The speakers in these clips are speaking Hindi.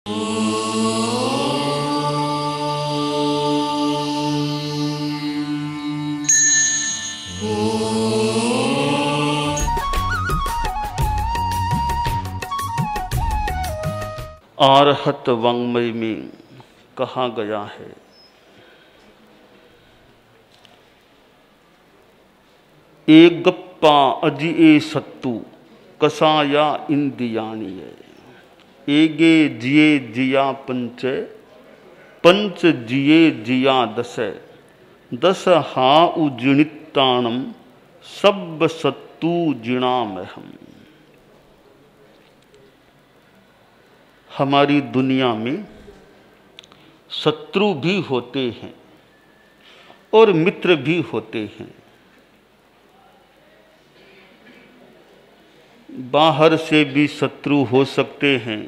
आरहत वाङ्मय में कहा गया है, एक गप्पा अजिए सत्तू कसाया इंदियानिये, एगे जिये जिया पंच पंच जिये जिया दस दस हा उजिणिताणम सब सत्तू जिणामहम। हमारी दुनिया में शत्रु भी होते हैं और मित्र भी होते हैं। बाहर से भी शत्रु हो सकते हैं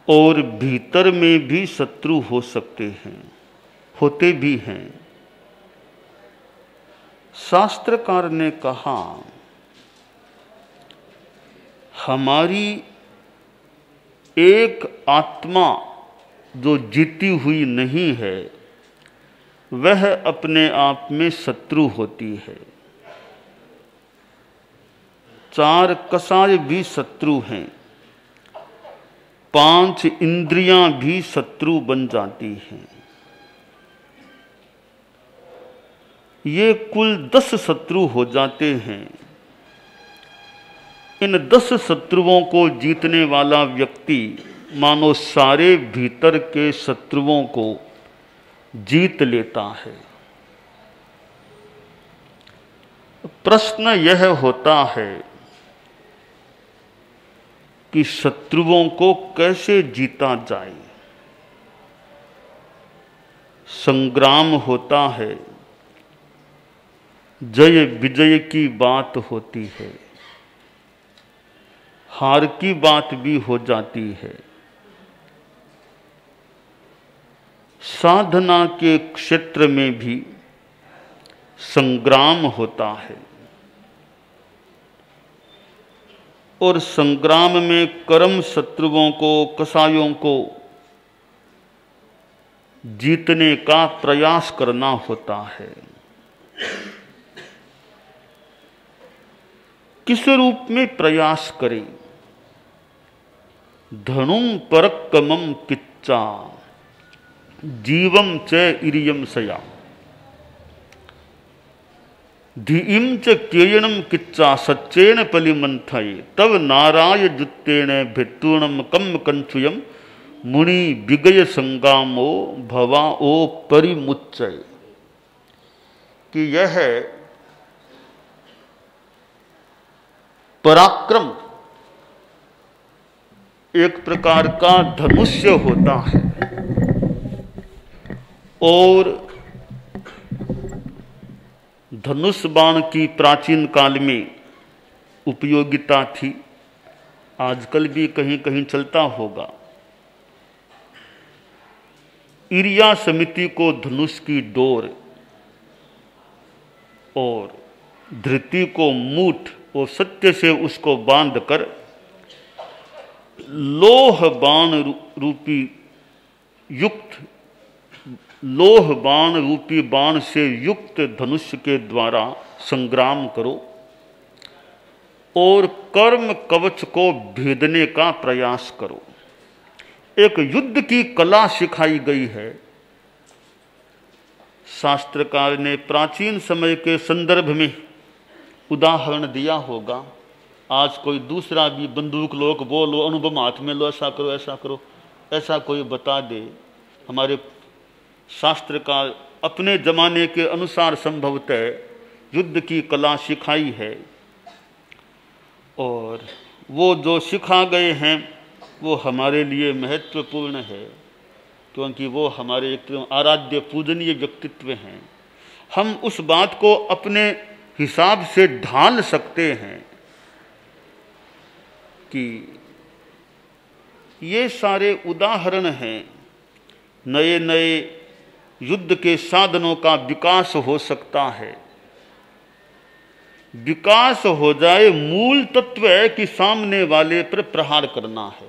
और भीतर में भी शत्रु हो सकते हैं, होते भी हैं। शास्त्रकार ने कहा, हमारी एक आत्मा जो जीती हुई नहीं है वह अपने आप में शत्रु होती है। चार कसाय भी शत्रु हैं, 5 इंद्रियां भी शत्रु बन जाती हैं। ये कुल 10 शत्रु हो जाते हैं। इन 10 शत्रुओं को जीतने वाला व्यक्ति मानो सारे भीतर के शत्रुओं को जीत लेता है। प्रश्न यह होता है कि शत्रुओं को कैसे जीता जाए। संग्राम होता है, जय विजय की बात होती है, हार की बात भी हो जाती है। साधना के क्षेत्र में भी संग्राम होता है और संग्राम में कर्म शत्रुओं को, कसायों को जीतने का प्रयास करना होता है। किस रूप में प्रयास करें? धनुं परक्कमं किच्चा जीवं च इरियं सया, धीइं च केयणं किच्चा सच्चेन पलिमंथये, तव नाराय जुत्तेन भित्तूणं कम कंचुयम मुनि विगय संगामो भवा ओ परिमुच्चय। कि यह पराक्रम एक प्रकार का धनुष्य होता है और धनुष बाण की प्राचीन काल में उपयोगिता थी, आजकल भी कहीं कहीं चलता होगा। इरिया समिति को धनुष की डोर और धृति को मूठ और सत्य से उसको बांधकर लोह बाण रूपी बाण से युक्त धनुष के द्वारा संग्राम करो और कर्म कवच को भेदने का प्रयास करो। एक युद्ध की कला सिखाई गई है। शास्त्रकार ने प्राचीन समय के संदर्भ में उदाहरण दिया होगा। आज कोई दूसरा भी बंदूक लो, बोलो, अनुभव हाथ में लो, ऐसा करो ऐसा करो, ऐसा कोई बता दे। हमारे शास्त्रकार अपने जमाने के अनुसार संभवतः युद्ध की कला सिखाई है और वो जो सिखा गए हैं वो हमारे लिए महत्वपूर्ण है, क्योंकि वो हमारे एक आराध्य पूजनीय व्यक्तित्व हैं। हम उस बात को अपने हिसाब से ढाल सकते हैं कि ये सारे उदाहरण हैं। नए नए युद्ध के साधनों का विकास हो सकता है। विकास हो जाए, मूल तत्व है कि सामने वाले पर प्रहार करना है।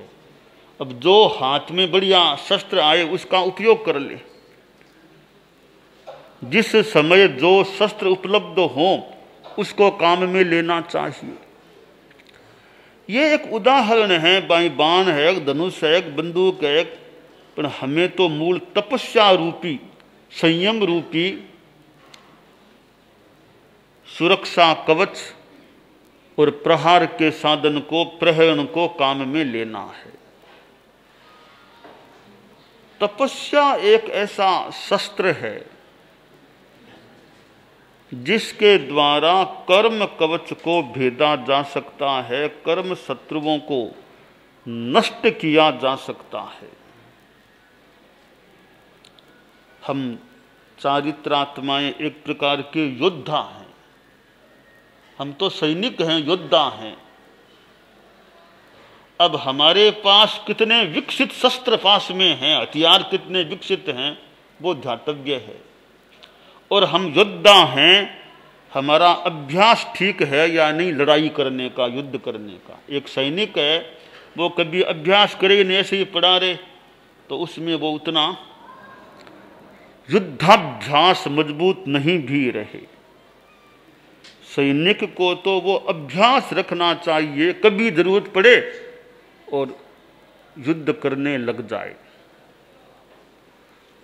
अब जो हाथ में बढ़िया शस्त्र आए उसका उपयोग कर ले। जिस समय जो शस्त्र उपलब्ध हो उसको काम में लेना चाहिए। ये एक उदाहरण है, भाई बाण है, एक धनुष है, एक बंदूक है, पर हमें तो मूल तपस्या रूपी, संयम रूपी सुरक्षा कवच और प्रहार के साधन को, प्रहरण को काम में लेना है। तपस्या एक ऐसा शस्त्र है जिसके द्वारा कर्म कवच को भेदा जा सकता है, कर्म शत्रुओं को नष्ट किया जा सकता है। हम चारित्रात्माएं एक प्रकार के योद्धा हैं। हम तो सैनिक हैं, योद्धा हैं। अब हमारे पास कितने विकसित शस्त्र पास में हैं, हथियार कितने विकसित हैं, वो ध्यातव्य है। और हम योद्धा हैं, हमारा अभ्यास ठीक है या नहीं लड़ाई करने का, युद्ध करने का। एक सैनिक है, वो कभी अभ्यास करे नहीं, ऐसे ही पड़ा रहे, तो उसमें वो उतना युद्धाभ्यास मजबूत नहीं भी रहे। सैनिक को तो वो अभ्यास रखना चाहिए, कभी जरूरत पड़े और युद्ध करने लग जाए।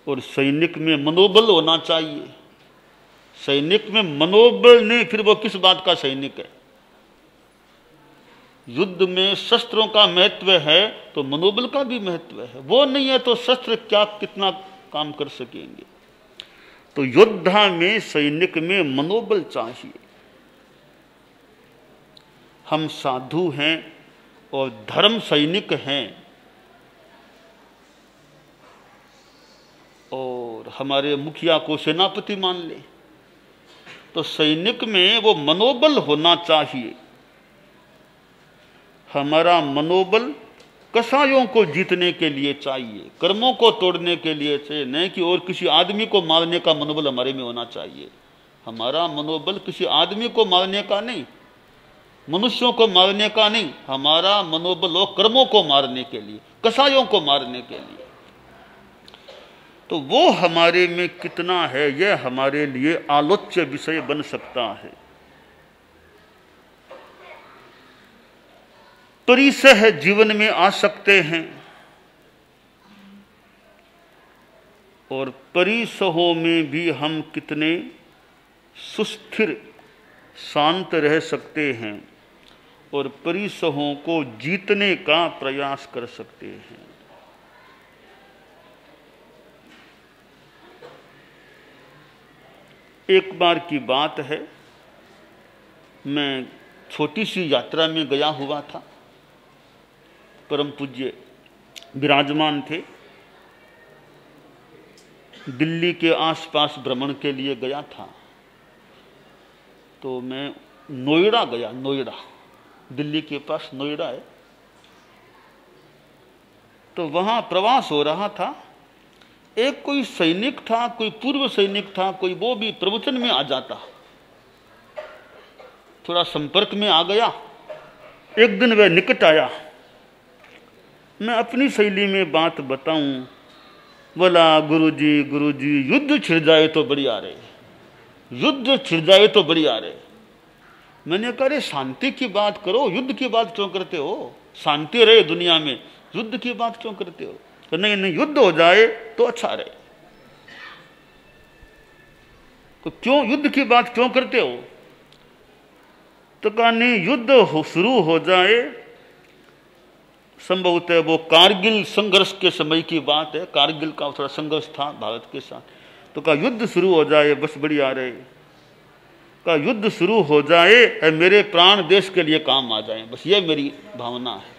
और सैनिक में मनोबल होना चाहिए। सैनिक में मनोबल नहीं, फिर वो किस बात का सैनिक है। युद्ध में शस्त्रों का महत्व है तो मनोबल का भी महत्व है। वो नहीं है तो शस्त्र क्या कितना काम कर सकेंगे। तो योद्धा में, सैनिक में मनोबल चाहिए। हम साधु हैं और धर्म सैनिक हैं, और हमारे मुखिया को सेनापति मान ले, तो सैनिक में वो मनोबल होना चाहिए। हमारा मनोबल कसायों को जीतने के लिए चाहिए, कर्मों को तोड़ने के लिए चाहिए, नहीं कि और किसी आदमी को मारने का मनोबल हमारे में होना चाहिए। हमारा मनोबल किसी आदमी को मारने का नहीं, मनुष्यों को मारने का नहीं, हमारा मनोबल हो कर्मों को मारने के लिए, कसायों को मारने के लिए। तो वो हमारे में कितना है, यह हमारे लिए आलोच्य विषय बन सकता है। परिसह जीवन में आ सकते हैं, और परिसहों में भी हम कितने सुस्थिर शांत रह सकते हैं और परिसहों को जीतने का प्रयास कर सकते हैं। एक बार की बात है, मैं छोटी सी यात्रा में गया हुआ था। परम पूज्य विराजमान थे। दिल्ली के आसपास भ्रमण के लिए गया था। तो मैं नोएडा गया। नोएडा दिल्ली के पास नोएडा है। तो वहाँ प्रवास हो रहा था। एक कोई सैनिक था, कोई पूर्व सैनिक था, कोई वो भी प्रवचन में आ जाता। थोड़ा संपर्क में आ गया। एक दिन वह निकट आया। मैं अपनी शैली में बात बताऊं, बोला गुरुजी युद्ध छिड़ जाए तो बढ़िया रहे, युद्ध छिड़ जाए तो बढ़िया रहे। मैंने कहा रे शांति की बात करो, युद्ध की बात क्यों करते हो? शांति रहे दुनिया में, युद्ध की बात क्यों करते हो? तो नहीं युद्ध हो जाए तो अच्छा रहे। तो क्यों युद्ध की बात क्यों करते हो? तो कहा नहीं, युद्ध शुरू हो जाए, संभवतः वो कारगिल संघर्ष के समय की बात है। कारगिल का थोड़ा संघर्ष था भारत के साथ। तो कहा युद्ध शुरू हो जाए बस बढ़िया रहे। कहा युद्ध शुरू हो जाए और मेरे प्राण देश के लिए काम आ जाए, बस ये मेरी भावना है।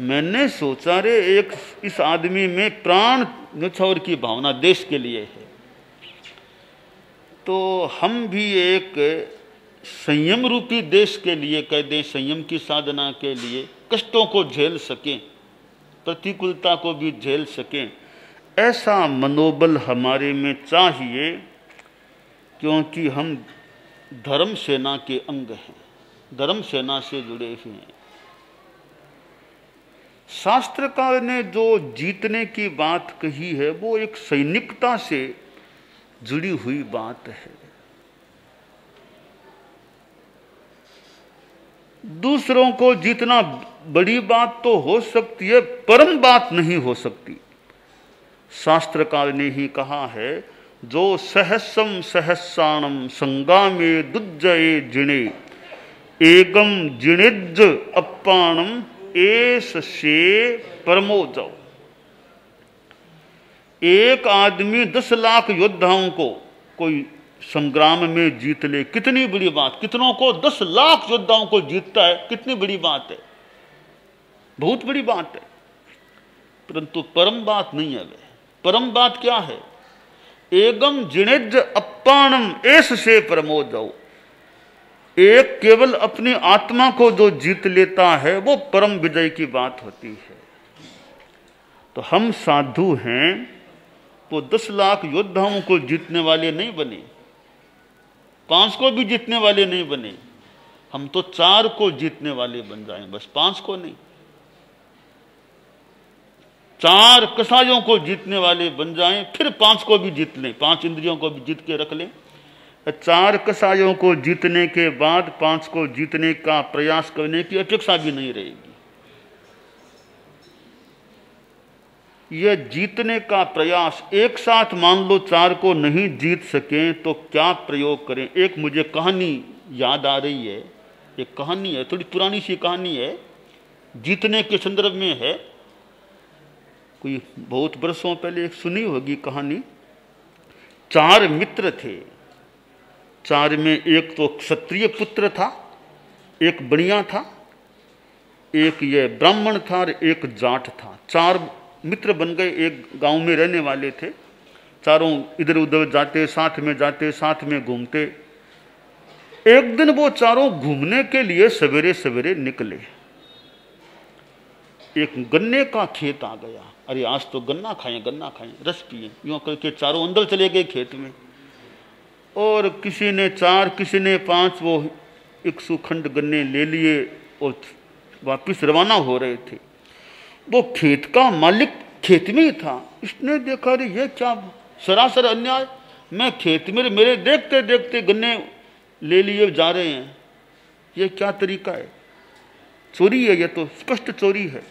मैंने सोचा रे एक इस आदमी में प्राण न्यौछावर की भावना देश के लिए है। तो हम भी एक संयम रूपी देश के लिए कह दें, संयम की साधना के लिए कष्टों को झेल सकें, प्रतिकूलता को भी झेल सकें, ऐसा मनोबल हमारे में चाहिए। क्योंकि हम धर्म सेना के अंग हैं, धर्म सेना से जुड़े हुए हैं। शास्त्रकार ने जो जीतने की बात कही है वो एक सैनिकता से जुड़ी हुई बात है। दूसरों को जीतना बड़ी बात तो हो सकती है, परम बात नहीं हो सकती। शास्त्रकार ने ही कहा है, जो सहस्रम सहस्राणम संगामे दुज्जये जिणे एकम जिणिज अप्पाणम एस से परमो जाओ। एक आदमी 10 लाख योद्धाओं को कोई संग्राम में जीत ले, कितनी बड़ी बात। कितनों को? 10 लाख योद्धाओं को जीतता है, कितनी बड़ी बात है, बहुत बड़ी बात है। परंतु परम बात नहीं है। वे परम बात क्या है? एगम जिणिज अप्पाणम एस से परमो जाओ। एक केवल अपनी आत्मा को जो जीत लेता है वो परम विजय की बात होती है। तो हम साधु हैं, वो 10 लाख योद्धाओं को जीतने वाले नहीं बने, 5 को भी जीतने वाले नहीं बने। हम तो 4 को जीतने वाले बन जाएं, बस 5 को नहीं। 4 कसायों को जीतने वाले बन जाएं, फिर 5 को भी जीत लें, 5 इंद्रियों को भी जीत के रख लें। 4 कसायों को जीतने के बाद 5 को जीतने का प्रयास करने की अपेक्षा भी नहीं रहेगी। यह जीतने का प्रयास एक साथ, मान लो 4 को नहीं जीत सके तो क्या प्रयोग करें। एक मुझे कहानी याद आ रही है, एक कहानी है, थोड़ी पुरानी सी कहानी है, जीतने के संदर्भ में है। कोई बहुत वर्षों पहले एक सुनी होगी कहानी। 4 मित्र थे। 4 में एक तो क्षत्रिय पुत्र था, एक बनिया था, एक ये ब्राह्मण था और एक जाट था। 4 मित्र बन गए, एक गांव में रहने वाले थे। चारों इधर उधर जाते, साथ में जाते, साथ में घूमते। एक दिन वो चारों घूमने के लिए सवेरे सवेरे निकले। एक गन्ने का खेत आ गया। अरे आज तो गन्ना खाएं, गन्ना खाएं, रस पिए, यूं करके चारों अंदर चले गए खेत में। और किसी ने 4, किसी ने 5 वो 100 खंड गन्ने ले लिए और वापिस रवाना हो रहे थे। वो खेत का मालिक खेत में ही था। इसने देखा, अरे ये क्या सरासर अन्याय, मैं खेत में, मेरे देखते देखते गन्ने ले लिए जा रहे हैं, ये क्या तरीका है, चोरी है, ये तो स्पष्ट चोरी है।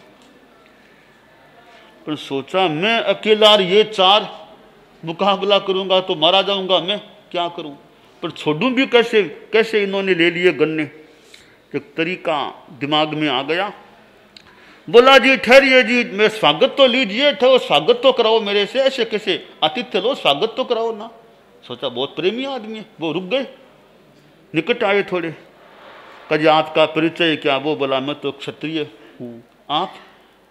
पर सोचा मैं अकेला ये 4 मुकाबला करूंगा तो मारा जाऊंगा, मैं क्या करूं, पर छोड़ूं भी कैसे, कैसे इन्होंने ले लिए गन्ने। एक तरीका दिमाग में आ गया। बोला जी ठहरिए जी, मैं स्वागत तो लीजिए, ठहरो स्वागत तो कराओ मेरे से, ऐसे कैसे आतिथ्य लो, स्वागत तो कराओ ना। सोचा बहुत प्रेमी आदमी है। वो रुक गए, निकट आए थोड़े। कहा आपका परिचय क्या? वो बोला मैं तो क्षत्रिय हूँ। आप?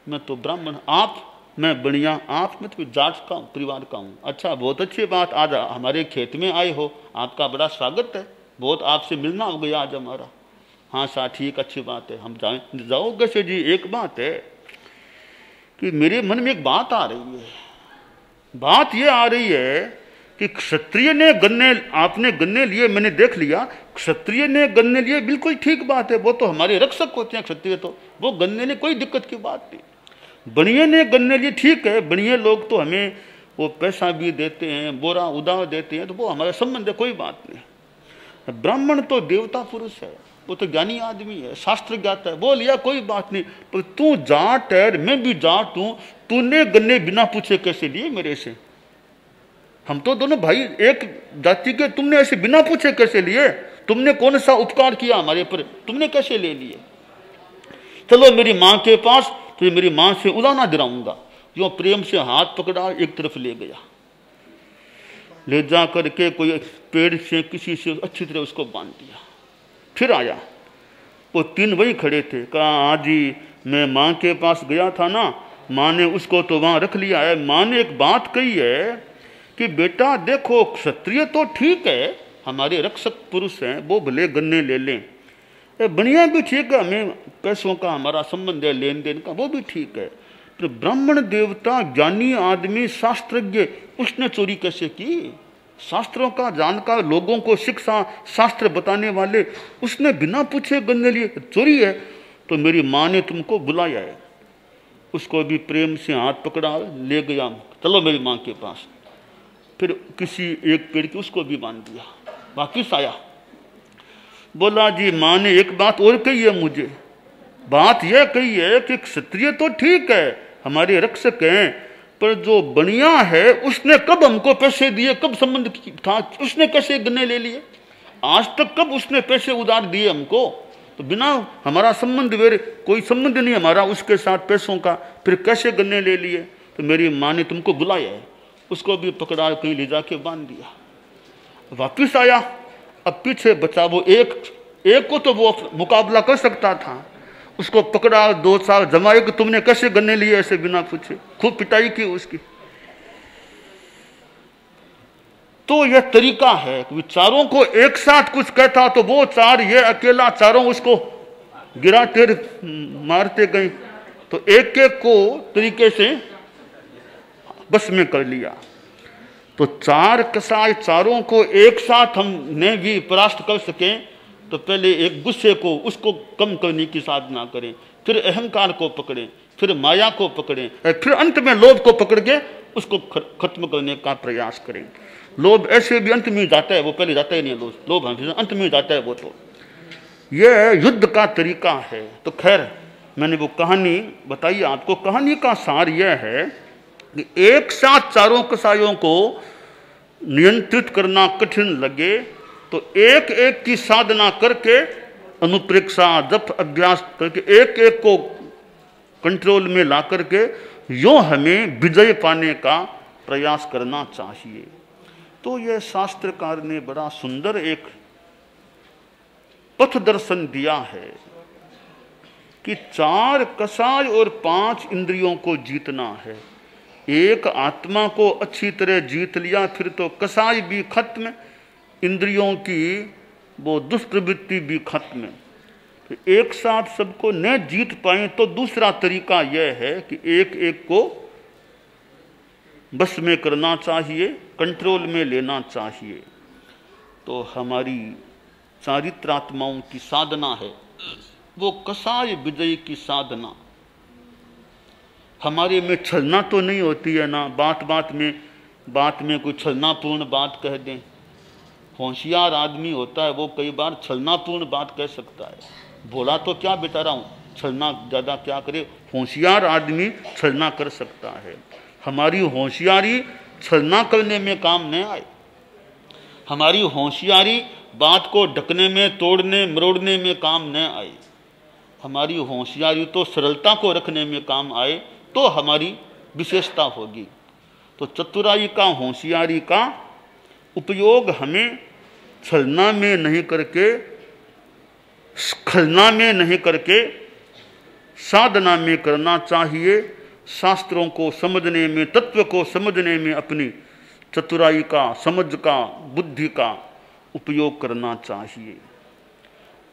मैं तो ब्राह्मण। आप? मैं बनिया। आप? मैं तो जाट का परिवार का हूँ। अच्छा, बहुत अच्छी बात, आज हमारे खेत में आए हो, आपका बड़ा स्वागत है, बहुत आपसे मिलना हो गया आज हमारा। हाँ साहब ठीक, अच्छी बात है, हम जाएं। जाओ कैसे जी? एक बात है कि मेरे मन में एक बात आ रही है। बात ये आ रही है कि क्षत्रिय ने गन्ने, आपने गन्ने लिए, मैंने देख लिया, क्षत्रिय ने गन्ने लिए, बिल्कुल ठीक बात है, वो तो हमारे रक्षक होते हैं क्षत्रिय, तो वो गन्ने ने कोई दिक्कत की बात नहीं। बनिए ने गन्ने लिए, ठीक है, बनिए लोग तो हमें वो पैसा भी देते हैं, बोरा उधार देते हैं, तो वो हमारा संबंध है, कोई बात नहीं। ब्राह्मण तो देवता पुरुष है, वो तो ज्ञानी आदमी है, शास्त्र ज्ञात है, वो लिया कोई बात नहीं। पर तू जाट है, मैं भी जाट हूं, तूने गन्ने बिना पूछे कैसे लिए मेरे से? हम तो दोनों भाई एक जाति के, तुमने ऐसे बिना पूछे कैसे लिए? तुमने कौन सा उपकार किया हमारे पर, तुमने कैसे ले लिए? चलो मेरी माँ के पास, तो मेरी माँ से उलाना दिलाऊंगा। जो प्रेम से हाथ पकड़ा, एक तरफ ले गया, ले जा करके कोई पेड़ से किसी से अच्छी तरह उसको बांध दिया। फिर आया, वो 3 वही खड़े थे। कहा हाँ जी, मैं माँ के पास गया था ना, माँ ने उसको तो वहाँ रख लिया है। माँ ने एक बात कही है कि बेटा देखो, क्षत्रिय तो ठीक है, हमारे रक्षक पुरुष हैं, वो भले गन्ने ले लें, बनिया भी ठीक है, हमें पैसों का हमारा संबंध है, लेन देन का, वो भी ठीक है। तो ब्राह्मण देवता, ज्ञानी आदमी, शास्त्रज्ञ, उसने चोरी कैसे की? शास्त्रों का जानकार, लोगों को शिक्षा शास्त्र बताने वाले, उसने बिना पूछे गन्ने लिए, चोरी है। तो मेरी माँ ने तुमको बुलाया है, उसको भी प्रेम से हाथ पकड़ा ले गया, चलो मेरी माँ के पास। फिर किसी एक पेड़ की उसको भी बांध दिया, वापिस आया, बोला जी माँ ने एक बात और कही है मुझे, बात यह कही है कि क्षत्रिय तो ठीक है, हमारे रक्षक हैं, पर जो बनिया है उसने कब हमको पैसे दिए, कब संबंध था, उसने कैसे गन्ने ले लिए, आज तक कब उसने पैसे उधार दिए हमको, तो बिना हमारा संबंध वेरे कोई संबंध नहीं हमारा उसके साथ पैसों का, फिर कैसे गन्ने ले लिए। तो मेरी माँ ने तुमको बुलाया है, उसको भी पकड़ा कहीं ले जाके बांध दिया, वापिस आया। अब पीछे बचा वो एक को तो वो मुकाबला कर सकता था, उसको पकड़ा 2 साल जमाए कि तुमने कैसे गन्ने लिए ऐसे बिना पूछे, खूब पिटाई की उसकी। तो यह तरीका है कि चारों को एक साथ कुछ कहता तो वो चार, ये अकेला चारों उसको गिराते मारते गए, तो एक एक को तरीके से बस में कर लिया। तो 4 कसाई चारों को एक साथ हमने भी परास्त कर सके, तो पहले एक गुस्से को उसको कम करने की साधना करें, फिर अहंकार को पकड़ें, फिर माया को पकड़ें, फिर अंत में लोभ को पकड़ के उसको खत्म करने का प्रयास करें। लोभ ऐसे भी अंत में जाता है, वो पहले जाता ही नहीं है, लोभ अंत में जाता है वो। तो यह युद्ध का तरीका है। तो खैर मैंने वो कहानी बताई आपको, कहानी का सार यह है कि एक साथ चारों कसाईयों को नियंत्रित करना कठिन लगे तो एक एक की साधना करके, अनुप्रेक्षा जप अभ्यास करके एक एक को कंट्रोल में ला करके यो हमें विजय पाने का प्रयास करना चाहिए। तो यह शास्त्रकार ने बड़ा सुंदर एक पथ दर्शन दिया है कि 4 कसाय और 5 इंद्रियों को जीतना है। एक आत्मा को अच्छी तरह जीत लिया फिर तो कसाय भी खत्म, इंद्रियों की वो दुष्प्रवृत्ति भी खत्म। तो एक साथ सबको न जीत पाए तो दूसरा तरीका यह है कि एक एक को बस में करना चाहिए, कंट्रोल में लेना चाहिए। तो हमारी चारित्रात्माओं की साधना है वो कसाय विजय की साधना। हमारे में छलना तो नहीं होती है ना, बात में कोई छलनापूर्ण बात कह दें। होशियार आदमी होता है वो कई बार छलनापूर्ण बात कह सकता है, बोला तो क्या बेचारा हूँ, छलना ज़्यादा क्या करे। होशियार आदमी छलना कर सकता है, हमारी होशियारी छलना करने में काम न आए। हमारी होशियारी बात को ढकने में, तोड़ने मरोड़ने में काम न आए। हमारी होशियारी तो सरलता को रखने में काम आए, तो हमारी विशेषता होगी। तो चतुराई का, होशियारी का उपयोग हमें छलना में नहीं करके, स्खलना में नहीं करके साधना में करना चाहिए। शास्त्रों को समझने में, तत्व को समझने में अपनी चतुराई का, समझ का, बुद्धि का उपयोग करना चाहिए।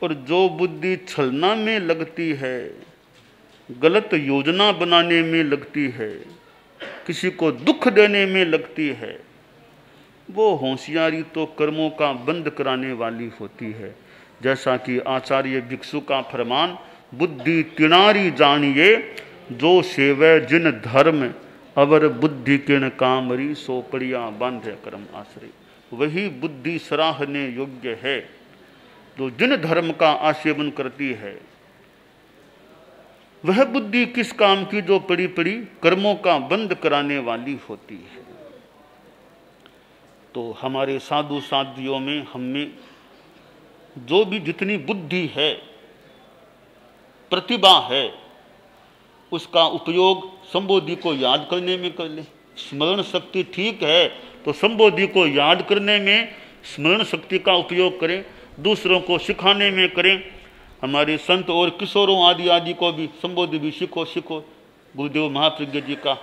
और जो बुद्धि छलना में लगती है, गलत योजना बनाने में लगती है, किसी को दुख देने में लगती है, वो होशियारी तो कर्मों का बंद कराने वाली होती है। जैसा कि आचार्य भिक्षु का फरमान, बुद्धि तिनारी जानिए जो सेवै जिन धर्म, अवर बुद्धि किण कामरी सो पड़िया बांधे कर्म आश्रय। वही बुद्धि सराहने योग्य है जो जिन धर्म का आसेवन करती है। वह बुद्धि किस काम की जो पड़ी पड़ी कर्मों का बंद कराने वाली होती है। तो हमारे साधु साधियों में, हमें जो भी जितनी बुद्धि है, प्रतिभा है, उसका उपयोग संबोधि को याद करने में कर ले। स्मरण शक्ति ठीक है तो संबोधि को याद करने में स्मरण शक्ति का उपयोग करें, दूसरों को सिखाने में करें। हमारे संत और किशोरों आदि को भी संबोधि भी सीखो। गुरुदेव महाप्रज्ञ जी का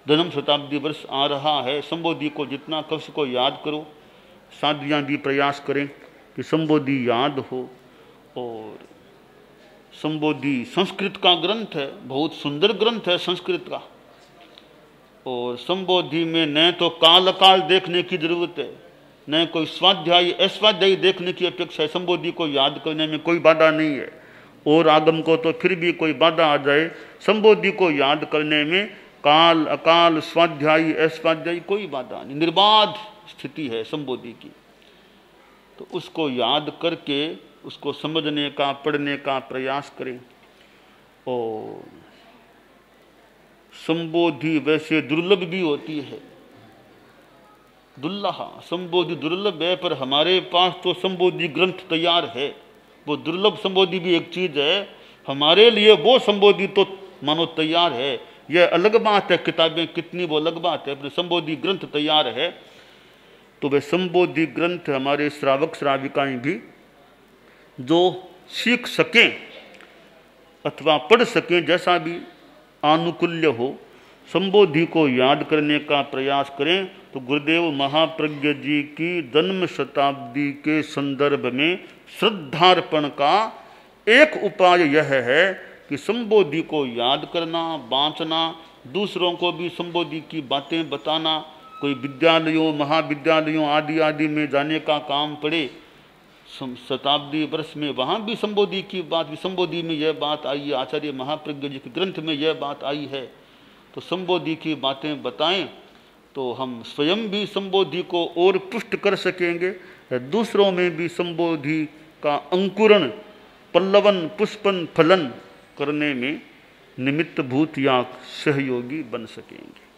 जन्म शताब्दी वर्ष आ रहा है, संबोधि को जितना कर सको याद करो। साधियाँ भी प्रयास करें कि संबोधि याद हो। और संबोधि संस्कृत का ग्रंथ है, बहुत सुंदर ग्रंथ है संस्कृत का। और संबोधि में न तो काल अकाल देखने की जरूरत है, न कोई स्वाध्यायी अस्वाध्यायी देखने की अपेक्षा है। संबोधि को याद करने में कोई बाधा नहीं है, और आगम को तो फिर भी कोई बाधा आ जाए संबोधि को याद करने में काल अकाल स्वाध्यायी अस्वाध्यायी कोई बाधा नहीं, निर्बाध स्थिति है संबोधि की। तो उसको याद करके उसको समझने का पढ़ने का प्रयास करें। और संबोधि वैसे दुर्लभ भी होती है, दुल्लहा संबोधि दुर्लभ है, पर हमारे पास तो संबोधि ग्रंथ तैयार है। वो दुर्लभ संबोधि भी एक चीज है, हमारे लिए वो संबोधि तो मानो तैयार है। यह अलग बात है, किताबें कितनी वो अलग बात है, पर संबोधि ग्रंथ तैयार है। तो वे संबोधि ग्रंथ हमारे श्रावक श्राविकाएं भी जो सीख सकें अथवा पढ़ सकें, जैसा भी आनुकूल्य हो, संबोधि को याद करने का प्रयास करें। तो गुरुदेव महाप्रज्ञ जी की जन्म शताब्दी के संदर्भ में श्रद्धार्पण का एक उपाय यह है कि संबोधि को याद करना, बांचना, दूसरों को भी संबोधि की बातें बताना। कोई विद्यालयों महाविद्यालयों आदि आदि में जाने का काम पड़े शताब्दी वर्ष में, वहाँ भी संबोधि की बात, संबोधि में यह बात आई है, आचार्य महाप्रज्ञ जी के ग्रंथ में यह बात आई है, तो संबोधि की बातें बताएं तो हम स्वयं भी संबोधि को और पुष्ट कर सकेंगे, दूसरों में भी संबोधि का अंकुरण पल्लवन पुष्पन फलन करने में निमित्त भूत या सहयोगी बन सकेंगे।